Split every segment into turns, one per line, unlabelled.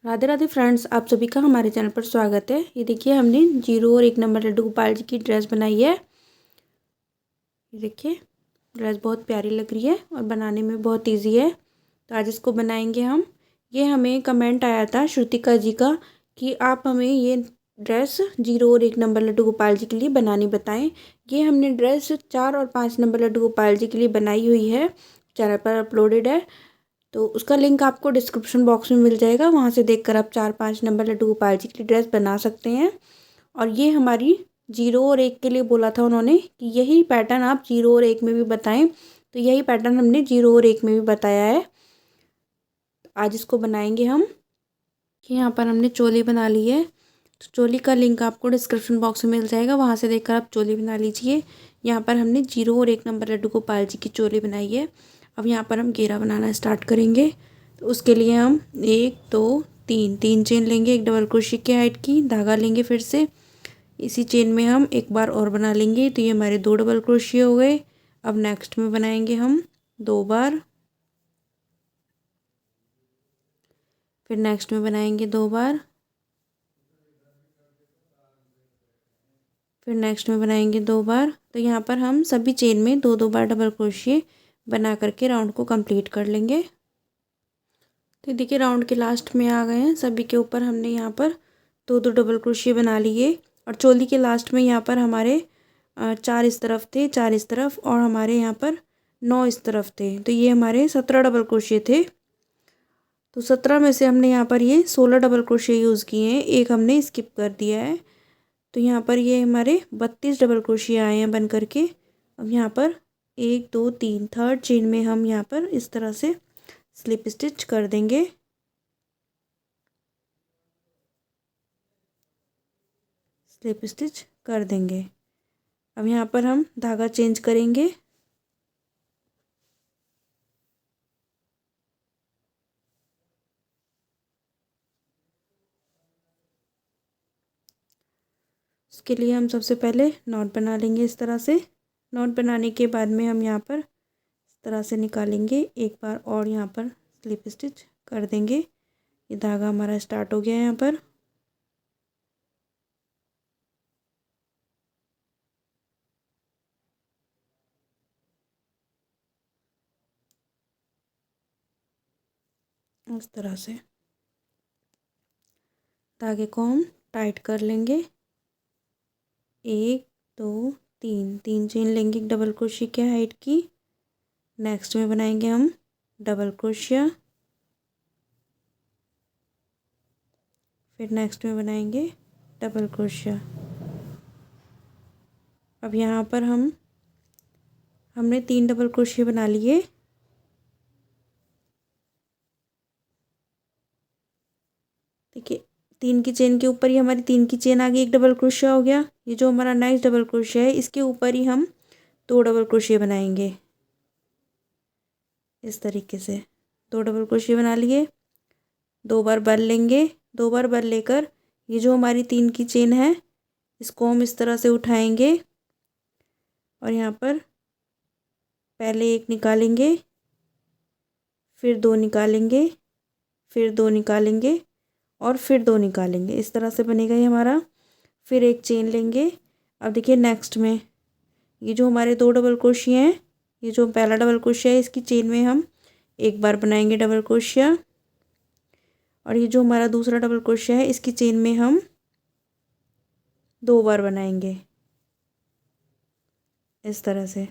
Radhe Radhe friends, आप सभी का हमारे चैनल पर स्वागत है। ये देखिए, हमने 0 और 1 नंबर लड्डू गोपाल जी की ड्रेस बनाई है। ये देखिए, ड्रेस बहुत प्यारी लग रही है और बनाने में बहुत इजी है। तो आज इसको बनाएंगे हम। ये हमें कमेंट आया था श्रुतिका जी का कि आप हमें ये ड्रेस 0 और 1 नंबर लड्डू गोपाल जी के लिए बनानी बताएं। ये हमने ड्रेस 4 और 5 नंबर लड्डू गोपाल जी के लिए बनाई हुई है, चैनल पर अपलोडेड है। तो उसका लिंक आपको डिस्क्रिप्शन बॉक्स में मिल जाएगा, वहाँ से देखकर आप 4-5 नंबर लड्डू गोपाल जी की ड्रेस बना सकते हैं। और ये हमारी 0 और 1 के लिए बोला था उन्होंने कि यही पैटर्न आप 0 और 1 में भी बताएं। तो यही पैटर्न हमने 0 और 1 में भी बताया है। तो आज इसको बनाएंगे हम। यहाँ पर हमने चोली बना ली है। तो चोली का लिंक आपको डिस्क्रिप्शन बॉक्स में मिल जाएगा, वहाँ से देखकर आप चोली बना लीजिए। यहाँ पर हमने 0 और 1 नंबर लड्डू गोपाल जी की चोली बनाई है। अब यहाँ पर हम घेरा बनाना स्टार्ट करेंगे। तो उसके लिए हम 1 2 3 चेन लेंगे, एक डबल क्रोशिया की हाइट की धागा लेंगे। फिर से इसी चेन में हम एक बार और बना लेंगे। तो ये हमारे 2 डबल क्रोशिया हो गए। अब नेक्स्ट में बनाएंगे हम 2 बार, फिर नेक्स्ट में बनाएंगे 2 बार, फिर नेक्स्ट में बनाएंगे 2 बार। तो यहाँ पर हम सभी चेन में 2-2 बार डबल क्रोशिया बना करके राउंड को कंप्लीट कर लेंगे। तो देखिए, राउंड के लास्ट में आ गए हैं। सभी के ऊपर हमने यहाँ पर 2-2 डबल क्रोशिया बना लिए। और चोली के लास्ट में यहाँ पर हमारे 4 इस तरफ थे, 4 इस तरफ, और हमारे यहाँ पर 9 इस तरफ थे। तो ये हमारे 17 डबल क्रोशिया थे। तो 17 में से हमने यहाँ पर ये 16 डबल क्रोशिया यूज़ किए हैं, एक हमने स्किप कर दिया है। तो यहाँ पर ये हमारे 32 डबल क्रोशिया आए हैं बन करके। अब यहाँ पर 1 2 3 थर्ड चेन में हम यहाँ पर इस तरह से स्लिप स्टिच कर देंगे। स्लिप स्टिच कर देंगे। अब यहाँ पर हम धागा चेंज करेंगे। उसके लिए हम सबसे पहले नॉट बना लेंगे इस तरह से। नॉट बनाने के बाद में हम यहाँ पर इस तरह से निकालेंगे एक बार, और यहाँ पर स्लिप स्टिच कर देंगे। ये धागा हमारा स्टार्ट हो गया है यहाँ पर। इस तरह से धागे को हम टाइट कर लेंगे। 1 2 3 चेन लेंगे, एक डबल क्रोशिया की हाइट की। नेक्स्ट में बनाएंगे हम डबल क्रोशिया, फिर नेक्स्ट में बनाएंगे डबल क्रोशिया। अब यहाँ पर हमने 3 डबल क्रोशिया बना लिए। देखिए, 3 की चेन के ऊपर ही हमारी 3 की चेन आ गई, एक डबल क्रोशिया हो गया। ये जो हमारा नेक्स्ट डबल क्रोशिया है, इसके ऊपर ही हम 2 डबल क्रोशिया बनाएंगे। इस तरीके से 2 डबल क्रोशिया बना लिए। 2 बार बल लेंगे। 2 बार बल लेकर ये जो हमारी 3 की चेन है, इसको हम इस तरह से उठाएंगे और यहाँ पर पहले 1 निकालेंगे, फिर 2 निकालेंगे, फिर 2 निकालेंगे, और फिर 2 निकालेंगे। इस तरह से बनेगा ये हमारा। फिर एक चेन लेंगे। अब देखिए, नेक्स्ट में ये जो हमारे 2 डबल क्रोशिया हैं, ये जो पहला डबल क्रोशिया है, इसकी चेन में हम एक बार बनाएंगे डबल क्रोशिया। और ये जो हमारा दूसरा डबल क्रोशिया है, इसकी चेन में हम 2 बार बनाएंगे इस तरह से।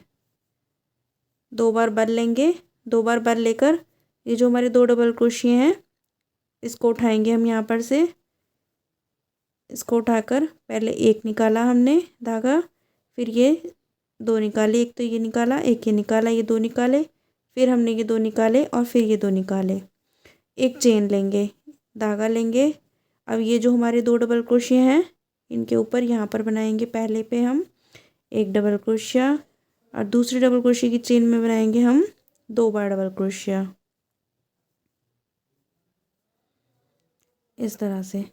2 बार बल लेंगे। 2 बार बल लेकर ये जो हमारे 2 डबल क्रोशिया हैं, इसको उठाएंगे हम यहाँ पर से। इसको उठाकर पहले 1 निकाला हमने धागा, फिर ये 2 निकाले। एक तो ये निकाला, एक ये निकाला, ये 2 निकाले, फिर हमने ये 2 निकाले, और फिर ये 2 निकाले। एक चेन लेंगे, धागा लेंगे। अब ये जो हमारे 2 डबल क्रोशिया हैं, इनके ऊपर यहाँ पर बनाएंगे पहले पे हम एक डबल क्रोशिया, और दूसरी डबल क्रोशिया की चेन में बनाएंगे हम 2 बार डबल क्रोशिया। इस तरह से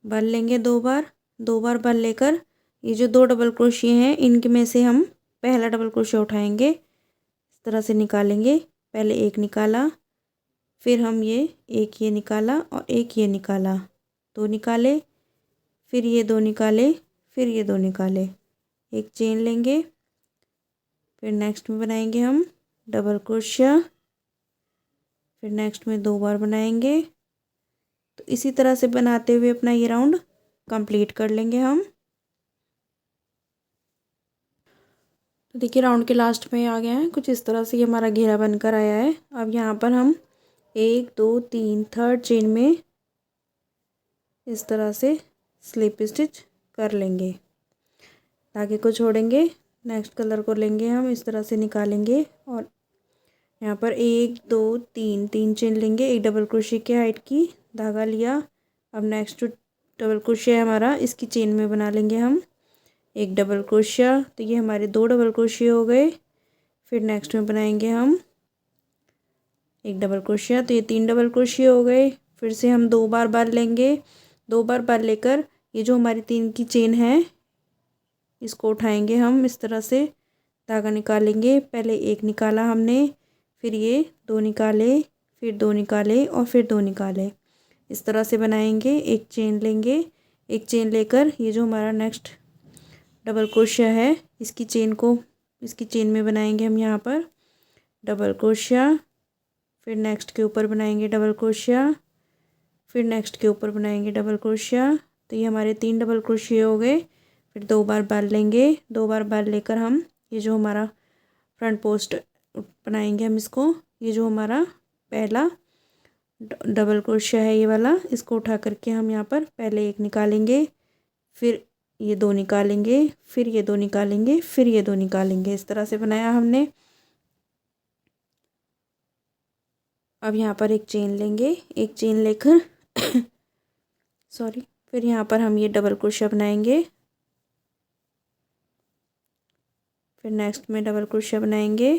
बल लेंगे 2 बार। 2 बार बल लेकर ये जो 2 डबल क्रोशिया हैं, इनके में से हम पहला डबल क्रोशिया उठाएंगे, इस तरह से निकालेंगे। पहले 1 निकाला, फिर हम ये निकाला और एक ये निकाला, दो निकाले, फिर ये दो निकाले, फिर ये दो निकाले, एक चेन लेंगे। फिर नेक्स्ट में बनाएंगे हम डबल क्रोशिया, फिर नेक्स्ट में 2 बार बनाएंगे। तो इसी तरह से बनाते हुए अपना ये राउंड कंप्लीट कर लेंगे हम। तो देखिए राउंड के लास्ट में आ गया है, कुछ इस तरह से ये हमारा घेरा बनकर आया है। अब यहाँ पर हम 1 2 3 थर्ड चेन में इस तरह से स्लिप स्टिच कर लेंगे, धागे को छोड़ेंगे, नेक्स्ट कलर को लेंगे, हम इस तरह से निकालेंगे और यहाँ पर 1 2 3 3 चेन लेंगे, एक डबल क्रोशिया की हाइट की धागा लिया। अब नेक्स्ट जो डबल क्रोशिया है हमारा, इसकी चेन में बना लेंगे हम एक डबल क्रोशिया। तो ये हमारे 2 डबल क्रोशिया हो गए। फिर नेक्स्ट में बनाएंगे हम एक डबल क्रोशिया, तो ये 3 डबल क्रोशिया हो गए। फिर से हम 2 बार बार लेंगे, 2 बार बार लेकर ये जो हमारी 3 की चेन है इसको उठाएंगे, हम इस तरह से धागा निकालेंगे। पहले एक निकाला हमने, फिर ये 2 निकाले, फिर 2 निकाले और फिर 2 निकाले, इस तरह से बनाएंगे। एक चेन लेंगे, एक चेन लेकर ये जो हमारा नेक्स्ट डबल क्रोशिया है इसकी चेन में बनाएंगे हम यहाँ पर डबल क्रोशिया। फिर नेक्स्ट के ऊपर बनाएंगे डबल क्रोशिया, फिर नेक्स्ट के ऊपर बनाएंगे डबल क्रोशिया। तो ये हमारे 3 डबल क्रोशिया हो गए। फिर 2 बार बार लेंगे, 2 बार बार लेकर हम ये जो हमारा फ्रंट पोस्ट बनाएंगे हम इसको, ये जो हमारा पहला डबल क्रोशिया है ये वाला, इसको उठा करके हम यहाँ पर पहले एक निकालेंगे, फिर ये 2 निकालेंगे, फिर ये 2 निकालेंगे, फिर ये 2 निकालेंगे, इस तरह से बनाया हमने। अब यहाँ पर एक चेन लेंगे, एक चेन लेकर सॉरी, फिर यहाँ पर हम ये डबल क्रोशिया बनाएंगे, फिर नेक्स्ट में डबल क्रोशिया बनाएंगे,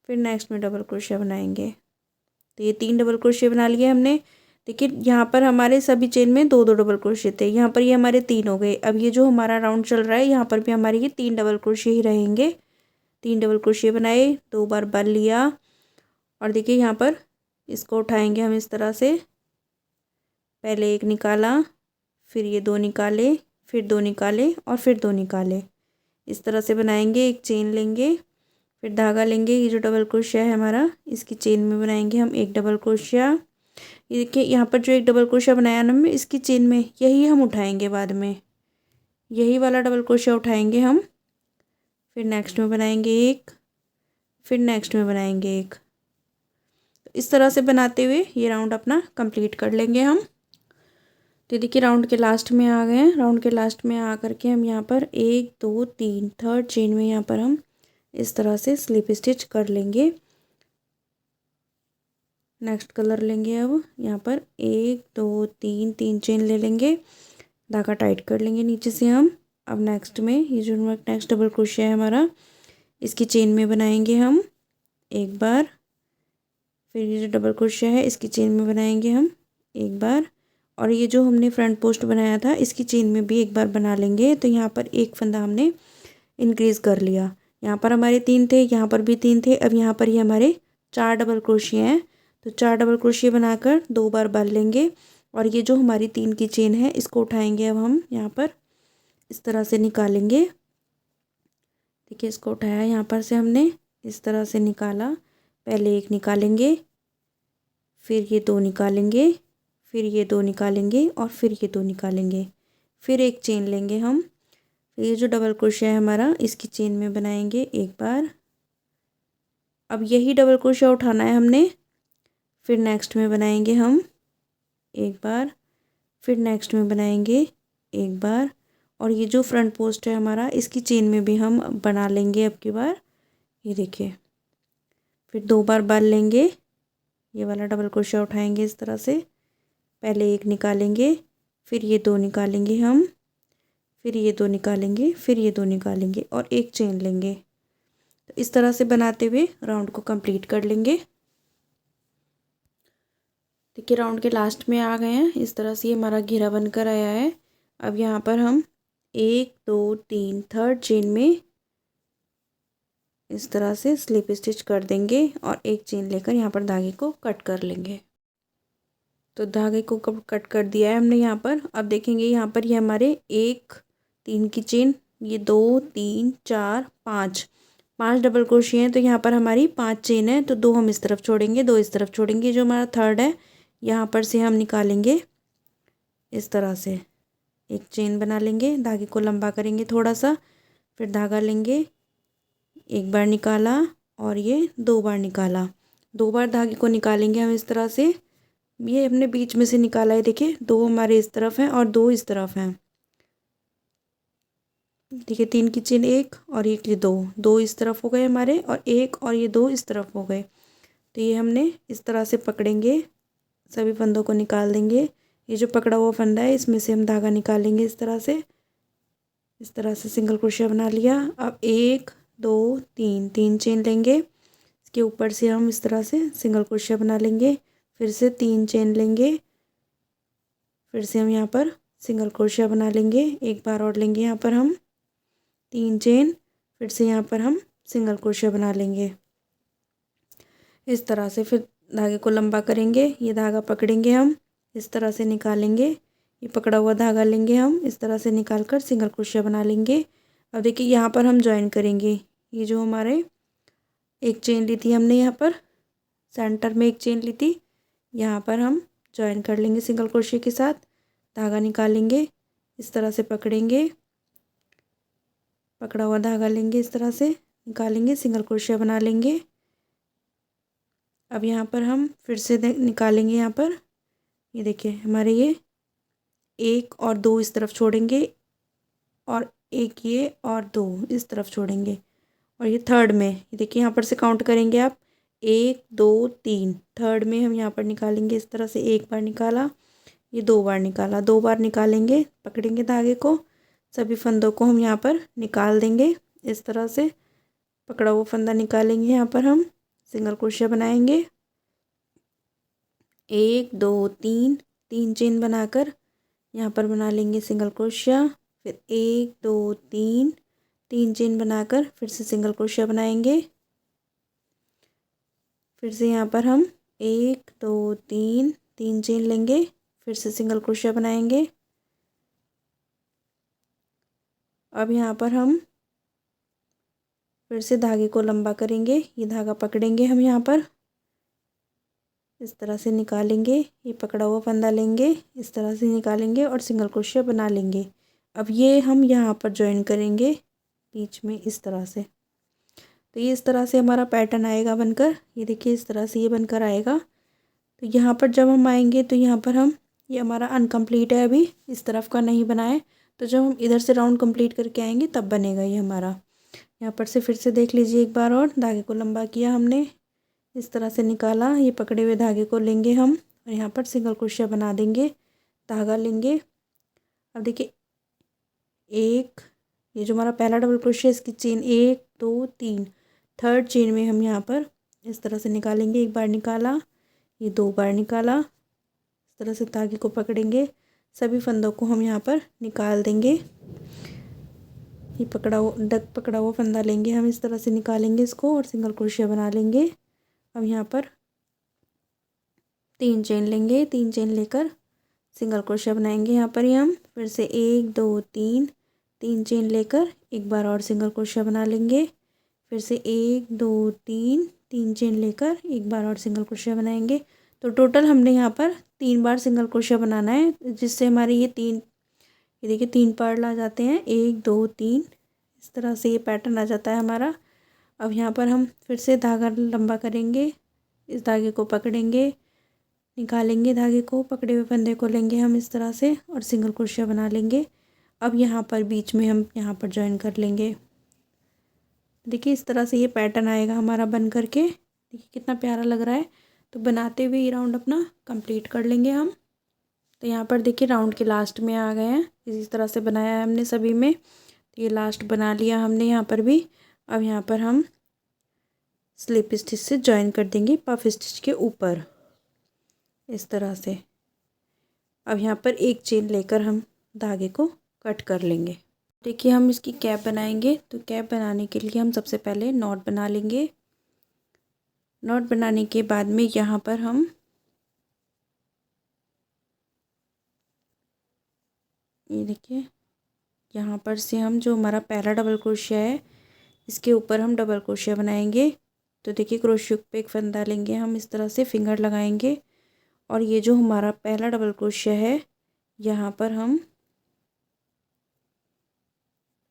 फिर नेक्स्ट में डबल क्रोशिया बनाएंगे। तो ये 3 डबल क्रोशिया बना लिए हमने। देखिए यहाँ पर हमारे सभी चेन में 2 2 डबल क्रोशिया थे, यहाँ पर ये हमारे 3 हो गए। अब ये जो हमारा राउंड चल रहा है यहाँ पर भी हमारे ये 3 डबल क्रोशिया ही रहेंगे। 3 डबल क्रोशिया बनाए, 2 बार बार लिया और देखिए यहाँ पर इसको उठाएंगे हम इस तरह से, पहले एक निकाला, फिर ये 2 निकाले, फिर 2 निकाले और फिर 2 निकाले, इस तरह से बनाएंगे। एक चेन लेंगे, फिर धागा लेंगे, ये जो डबल क्रोशिया है हमारा इसकी चेन में बनाएंगे हम एक डबल क्रोशिया। ये देखिए यहाँ पर जो एक डबल क्रोशिया बनाया ना हमने, इसकी चेन में यही हम उठाएंगे, बाद में यही वाला डबल क्रोशिया उठाएंगे हम। फिर नेक्स्ट में बनाएंगे एक, फिर नेक्स्ट में बनाएंगे एक। तो इस तरह से बनाते हुए ये राउंड अपना कंप्लीट कर लेंगे हम। तो देखिए राउंड के लास्ट में आ गए हैं। राउंड के लास्ट में आ करके हम यहाँ पर 1 2 3 थर्ड चेन में यहाँ पर हम इस तरह से स्लिप स्टिच कर लेंगे। नेक्स्ट कलर लेंगे, अब यहाँ पर 1 2 3 3 चेन ले लेंगे, धागा टाइट कर लेंगे नीचे से हम। अब नेक्स्ट में ये जो नेक्स्ट डबल क्रोशिया है हमारा, इसकी चेन में बनाएंगे हम एक बार, फिर ये जो डबल क्रोशिया है इसकी चेन में बनाएंगे हम एक बार, और ये जो हमने फ्रंट पोस्ट बनाया था इसकी चेन में भी एक बार बना लेंगे। तो यहाँ पर एक फंदा हमने इंक्रीज कर लिया। यहाँ पर हमारे 3 थे, यहाँ पर भी 3 थे, अब यहाँ पर ये हमारे 4 डबल क्रोशिया हैं। तो 4 डबल क्रोशिया बनाकर 2 बार बांध लेंगे और ये जो हमारी 3 की चेन है इसको उठाएंगे, अब हम यहाँ पर इस तरह से निकालेंगे। देखिए इसको उठाया यहाँ पर से हमने, इस तरह से निकाला, पहले एक निकालेंगे, फिर ये 2 निकालेंगे, फिर ये 2 निकालेंगे और फिर ये 2 निकालेंगे, फिर एक चेन लेंगे हम, फिर ये जो डबल क्रोशिया है हमारा इसकी चेन में बनाएंगे एक बार। अब यही डबल क्रोशिया उठाना है हमने, फिर नेक्स्ट में बनाएंगे हम एक बार, फिर नेक्स्ट में बनाएंगे एक बार, और ये जो फ्रंट पोस्ट है हमारा इसकी चेन में भी हम बना लेंगे अब की बार। ये देखिए, फिर 2 बार बांध लेंगे, ये वाला डबल क्रोशिया उठाएंगे इस तरह से, पहले एक निकालेंगे, फिर ये 2 निकालेंगे हम, फिर ये 2 निकालेंगे, फिर ये 2 निकालेंगे और एक चेन लेंगे। तो इस तरह से बनाते हुए राउंड को कंप्लीट कर लेंगे। देखिए राउंड के लास्ट में आ गए हैं, इस तरह से ये हमारा घेरा बनकर आया है। अब यहाँ पर हम 1 2 3 थर्ड चेन में इस तरह से स्लिप स्टिच कर देंगे और एक चेन लेकर यहाँ पर धागे को कट कर लेंगे। तो धागे को कट कर दिया है हमने यहाँ पर। अब देखेंगे यहाँ पर ये हमारे 1 3 की चेन, ये 2 3 4 5 5 डबल क्रोशिया हैं। तो यहाँ पर हमारी 5 चेन है, तो 2 हम इस तरफ छोड़ेंगे, 2 इस तरफ छोड़ेंगे। जो हमारा थर्ड है यहाँ पर से हम निकालेंगे इस तरह से, एक चेन बना लेंगे, धागे को लंबा करेंगे थोड़ा सा, फिर धागा लेंगे, एक बार निकाला और ये 2 बार निकाला, 2 बार धागे को निकालेंगे हम इस तरह से। ये हमने बीच में से निकाला है, देखिए 2 हमारे इस तरफ हैं और 2 इस तरफ हैं। देखिए 3 की चेन 1 और एक ये 2 इस तरफ हो गए हमारे, और 1 और ये 2 इस तरफ हो गए। तो ये हमने इस तरह से पकड़ेंगे, सभी फंदों को निकाल देंगे। ये जो पकड़ा हुआ फंदा है इसमें से हम धागा निकालेंगे इस तरह से सिंगल क्रोशिया बना लिया। अब 1 2 3 3 चेन लेंगे, इसके ऊपर से हम इस तरह से सिंगल क्रोशिया बना लेंगे, फिर से 3 चेन लेंगे, फिर से हम यहाँ पर सिंगल क्रोशिया बना लेंगे, एक बार और लेंगे यहाँ पर हम 3 चेन, फिर से यहाँ पर हम सिंगल क्रोशिया बना लेंगे इस तरह से। फिर धागे को लंबा करेंगे, ये धागा पकड़ेंगे हम, इस तरह से निकालेंगे, ये पकड़ा हुआ धागा लेंगे हम, इस तरह से निकाल कर सिंगल क्रोशिया बना लेंगे। अब देखिए यहाँ पर हम ज्वाइन करेंगे, ये जो हमारे एक चेन ली थी हमने, यहाँ पर सेंटर में एक चेन ली थी, यहाँ पर हम ज्वाइन कर लेंगे सिंगल क्रोशिया के साथ। धागा निकालेंगे, इस तरह से पकड़ेंगे, पकड़ा हुआ धागा लेंगे, इस तरह से निकालेंगे, सिंगल क्रोशिया बना लेंगे। अब यहाँ पर हम फिर से निकालेंगे, यहाँ पर ये देखिए हमारे ये 1 और 2 इस तरफ छोड़ेंगे, और 1 ये और 2 इस तरफ छोड़ेंगे, और ये थर्ड में ये देखिए यहाँ पर से काउंट करेंगे आप, 1 2 3, थर्ड में हम यहाँ पर निकालेंगे इस तरह से, एक बार निकाला, ये 2 बार निकाला, 2 बार निकालेंगे, पकड़ेंगे धागे को, सभी फंदों को हम यहाँ पर निकाल देंगे इस तरह से। पकड़ा हुआ फंदा निकालेंगे, यहाँ पर हम सिंगल क्रोशिया बनाएंगे, 1 2 3 3 चेन बनाकर यहाँ पर बना लेंगे सिंगल क्रोशिया, फिर 1 2 3 3 चेन बनाकर फिर से सिंगल क्रोशिया बनाएंगे, फिर से यहाँ पर हम 1 2 3 3 चेन लेंगे, फिर से सिंगल क्रोशिया बनाएंगे। अब यहाँ पर हम फिर से धागे को लंबा करेंगे, ये धागा पकड़ेंगे हम यहाँ पर, इस तरह से निकालेंगे, ये पकड़ा हुआ फंदा लेंगे, इस तरह से निकालेंगे और सिंगल क्रोशिया बना लेंगे। अब ये हम यहाँ पर ज्वाइन करेंगे बीच में इस तरह से। तो ये इस तरह से हमारा पैटर्न आएगा बनकर, ये देखिए इस तरह से ये बनकर आएगा। तो यहाँ पर जब हम आएंगे तो यहाँ पर हम, ये हमारा अनकम्प्लीट है, अभी इस तरफ का नहीं बना है, तो जब हम इधर से राउंड कंप्लीट करके आएंगे तब बनेगा ये हमारा। यहाँ पर से फिर से देख लीजिए एक बार और, धागे को लंबा किया हमने, इस तरह से निकाला, ये पकड़े हुए धागे को लेंगे हम और यहाँ पर सिंगल क्रोशिया बना देंगे, धागा लेंगे। अब देखिए एक, ये जो हमारा पहला डबल क्रोशिया, इसकी चेन 1 2 3, थर्ड चेन में हम यहाँ पर इस तरह से निकालेंगे, एक बार निकाला, ये 2 बार निकाला, इस तरह से धागे को पकड़ेंगे, सभी फंदों को हम यहाँ पर निकाल देंगे। ये पकड़ा हुआ फंदा लेंगे हम, इस तरह से निकालेंगे इसको और सिंगल क्रोशिया बना लेंगे। अब यहाँ पर 3 चेन लेंगे, 3 चेन लेकर सिंगल क्रोशिया बनाएंगे। यहाँ पर ही हम फिर से 1 2 3 3 चेन लेकर एक बार और सिंगल क्रोशिया बना लेंगे, फिर से 1 2 3 3 चेन लेकर एक बार और सिंगल क्रोशिया बनाएंगे। तो टोटल हमने यहाँ पर 3 बार सिंगल क्रोशिया बनाना है, जिससे हमारे ये देखिए 3 पार्ट आ जाते हैं, 1 2 3, इस तरह से ये पैटर्न आ जाता है हमारा। अब यहाँ पर हम फिर से धागा लंबा करेंगे, इस धागे को पकड़ेंगे, निकालेंगे धागे को, पकड़े हुए फंदे को लेंगे हम इस तरह से और सिंगल क्रोशिया बना लेंगे। अब यहाँ पर बीच में हम यहाँ पर ज्वाइन कर लेंगे। देखिए इस तरह से ये पैटर्न आएगा हमारा बन करके, देखिए कितना प्यारा लग रहा है। तो बनाते हुए ये राउंड अपना कंप्लीट कर लेंगे हम। तो यहाँ पर देखिए राउंड के लास्ट में आ गए हैं, इसी तरह से बनाया है हमने सभी में। तो ये लास्ट बना लिया हमने यहाँ पर भी। अब यहाँ पर हम स्लिप स्टिच से ज्वाइन कर देंगे पफ स्टिच के ऊपर इस तरह से। अब यहाँ पर एक चेन लेकर हम धागे को कट कर लेंगे। देखिए हम इसकी कैप बनाएंगे। तो कैप बनाने के लिए हम सबसे पहले नॉट बना लेंगे। नॉट बनाने के बाद में यहाँ पर हम ये देखिए यहाँ पर से हम जो हमारा पहला डबल क्रोशिया है इसके ऊपर हम डबल क्रोशिया बनाएंगे। तो देखिए क्रोशिया पे एक फंदा लेंगे, हम इस तरह से फिंगर लगाएंगे और ये जो हमारा पहला डबल क्रोशिया है यहाँ पर हम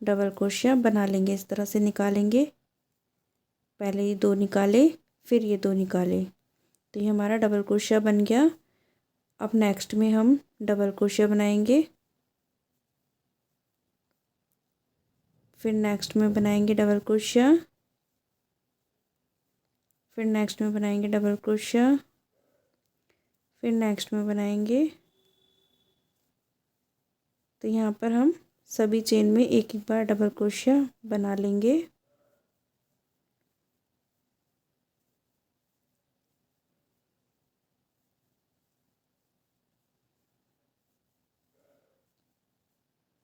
डबल क्रोशिया बना लेंगे। इस तरह से निकालेंगे, पहले ये दो निकाले फिर ये दो निकाले, तो ये हमारा डबल क्रोशिया बन गया। अब नेक्स्ट में हम डबल क्रोशिया बनाएंगे, फिर नेक्स्ट में बनाएंगे डबल क्रोशिया, फिर नेक्स्ट में बनाएंगे डबल क्रोशिया, फिर नेक्स्ट में बनाएंगे। तो यहाँ पर हम सभी चेन में एक एक बार डबल क्रोशिया बना लेंगे।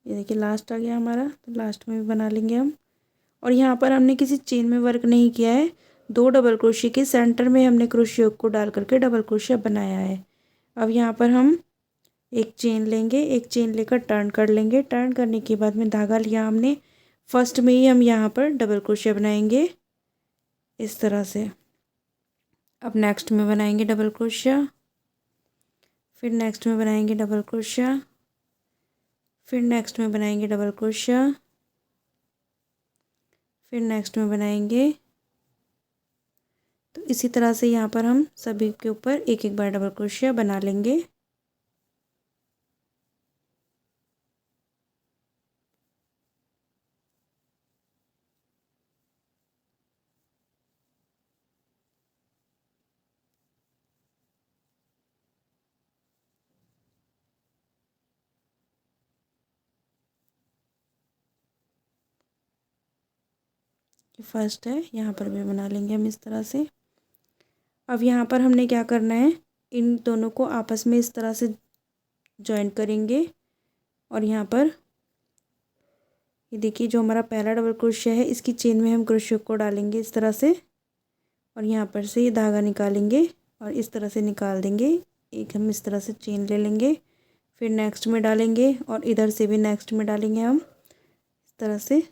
ये देखिए लास्ट आ गया हमारा, तो लास्ट में भी बना लेंगे हम। और यहाँ पर हमने किसी चेन में वर्क नहीं किया है, दो डबल क्रोशिया के सेंटर में हमने क्रोशिया को डाल करके डबल क्रोशिया बनाया है। अब यहाँ पर हम एक चेन लेंगे, एक चेन लेकर टर्न कर लेंगे। टर्न करने के बाद में धागा लिया हमने, फर्स्ट में ही हम यहाँ पर डबल क्रोशिया बनाएंगे इस तरह से। अब नेक्स्ट में बनाएंगे डबल क्रोशिया, फिर नेक्स्ट में बनाएंगे डबल क्रोशिया, फिर नेक्स्ट में बनाएंगे डबल क्रोशिया, फिर नेक्स्ट में बनाएंगे। तो इसी तरह से यहाँ पर हम सभी के ऊपर एक एक बार डबल क्रोशिया बना लेंगे। फर्स्ट है, यहाँ पर भी बना लेंगे हम इस तरह से। अब यहाँ पर हमने क्या करना है, इन दोनों को आपस में इस तरह से जॉइन करेंगे और यहाँ पर ये देखिए जो हमारा पहला डबल क्रोशिया है इसकी चेन में हम क्रोशिया को डालेंगे इस तरह से और यहाँ पर से ये धागा निकालेंगे और इस तरह से निकाल देंगे। एक हम इस तरह से चेन ले लेंगे, फिर नेक्स्ट में डालेंगे और इधर से भी नेक्स्ट में डालेंगे हम इस तरह से।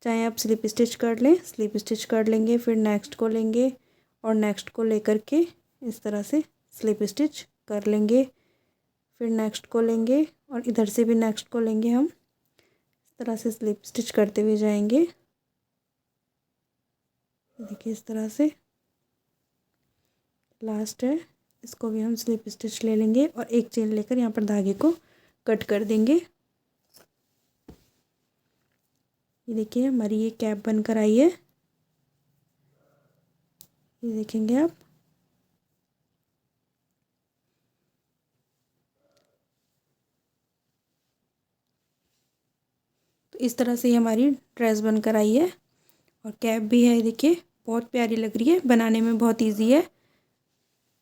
चाहे आप स्लिप स्टिच कर लें, स्लिप स्टिच कर लेंगे, फिर नेक्स्ट को लेंगे और नेक्स्ट को लेकर के इस तरह से स्लिप स्टिच कर लेंगे, फिर नेक्स्ट को लेंगे और इधर से भी नेक्स्ट को लेंगे। हम इस तरह से स्लिप स्टिच करते हुए जाएंगे। देखिए इस तरह से लास्ट है, इसको भी हम स्लिप स्टिच ले लेंगे और एक चेन लेकर यहाँ पर धागे को कट कर देंगे। ये देखिए हमारी ये कैप बनकर आई है, ये देखेंगे आप। तो इस तरह से हमारी ड्रेस बनकर आई है और कैप भी है, देखिए बहुत प्यारी लग रही है, बनाने में बहुत इजी है।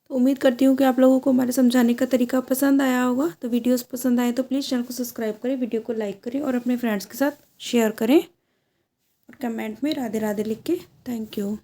तो उम्मीद करती हूँ कि आप लोगों को हमारे समझाने का तरीका पसंद आया होगा। तो वीडियोस पसंद आए तो प्लीज़ चैनल को सब्सक्राइब करें, वीडियो को लाइक करें और अपने फ्रेंड्स के साथ शेयर करें और कमेंट में राधे राधे लिख के थैंक यू।